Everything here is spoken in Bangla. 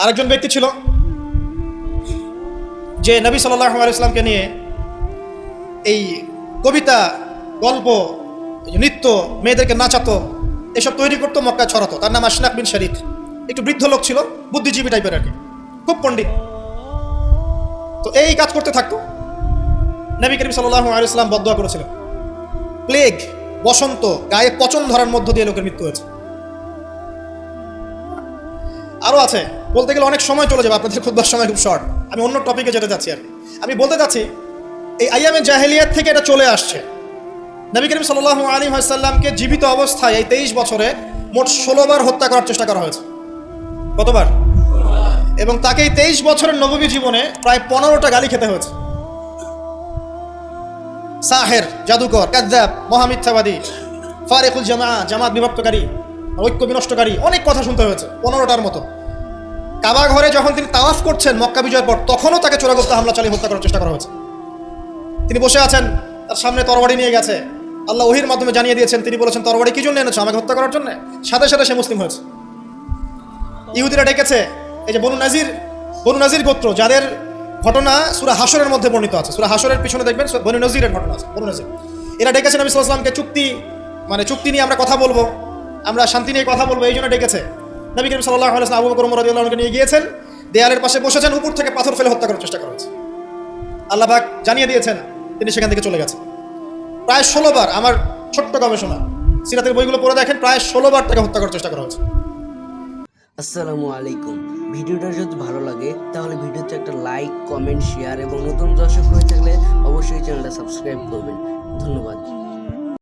আরেকজন ব্যক্তি ছিল যে নবী সাল্লাল্লাহু আলাইহি ওয়াসাল্লামকে নিয়ে এই কবিতা, গল্প, নৃত্য, মেয়েদেরকে নাচাতো, এসব তৈরি করতো, মক্কায় ছড়াতো। তার নাম আশনাক বিন শারিক। একটু বৃদ্ধ লোক ছিল, বুদ্ধিজীবী টাইপের আর কি, খুব পণ্ডিত। তো এই কাজ করতে থাকতো। নবী করিম সাল্লাল্লাহু আলাইহি ওয়াসাল্লাম বদদুয়া করেছিলেন, প্লেগ, বসন্ত, গায়ে পচন ধরার মধ্য দিয়ে লোকের মৃত্যু হয়েছে। আরও আছে, বলতে গেলে অনেক সময় চলে যাবে, আপনাদের খুতবার সময় খুব শর্ট। আমি অন্য টপিকে যেতে যাচ্ছি আর কি। আমি বলতে চাচ্ছি এই আইয়ামে জাহেলিয়াত থেকে এটা চলে আসছে। নবী করিম সাল্লাল্লাহু আলাইহি ওয়াসাল্লামকে জীবিত অবস্থায় এই 23 বছরে মোট 16 বার হত্যা করার চেষ্টা করা হয়েছে। কতবার? এবং তাকে এই 23 বছরের নববী জীবনে প্রায় 15টা গালি খেতে হয়েছে। সাহের, জাদুকর, কাযযাব, মহামিথ্যাবাদী, ফারিকুল জামাত বিভক্তকারী, ঐক্য বিনষ্টকারী, অনেক কথা শুনতে হয়েছে, 15টার মতো। কাবা ঘরে যখন তিনি তাওয়াফ করছেন মক্কা বিজয়ের পর, তখনও তাকে চোরাগোপ্তা হামলা চালিয়ে হত্যা করার চেষ্টা করা হয়েছে। তিনি বসে আছেন, তার সামনে তরবারি নিয়ে গেছে। আল্লাহ ওহীর মাধ্যমে জানিয়ে দিয়েছেন, তিনি বলেছেন, তরবারি কি জন্য এনেছো? আমাকে হত্যা করার জন্য। সাথে সাথে সে মুসলিম হয়েছে। ইহুদিরা ডেকেছে, এই যে বনু নাজির গোত্র, যাদের ঘটনা সূরা হাশরের মধ্যে বর্ণিত আছে। সূরা হাশরের পিছনে দেখবেন বনু নাজিরের ঘটনা আছে। বনু নাজির এরা ডেকেছে নবী সাল্লাল্লাহু আলাইহি ওয়াসাল্লামকে, চুক্তি নিয়ে আমরা কথা বলবো, আমরা শান্তি নিয়ে কথা বলবো, এই জন্য ডেকেছে। নবী করিম সাল্লাল্লাহু আলাইহি ওয়াসাল্লাম আবু বকর রাদিয়াল্লাহু আনহুকে নিয়ে গিয়েছেন, দেয়ালের পাশে বসেছেন, উপর থেকে পাথর ফেলে হত্যা করার চেষ্টা করা হয়েছে। আল্লাহ পাক জানিয়ে দিয়েছেন, তিনি সেখান থেকে চলে গেছেন। প্রায় 16 বার, আমার ছোট্ট গবেষণা, সিরাতের বইগুলো পড়ে দেখেন, প্রায় 16 বার তাকে হত্যা করার চেষ্টা করা হয়েছে। আসসালামু আলাইকুম। ভিডিওটা যদি ভালো লাগে তাহলে ভিডিওতে একটা লাইক, কমেন্ট, শেয়ার এবং নতুন দর্শক হয়ে থাকলে অবশ্যই চ্যানেলটা সাবস্ক্রাইব করবেন। ধন্যবাদ।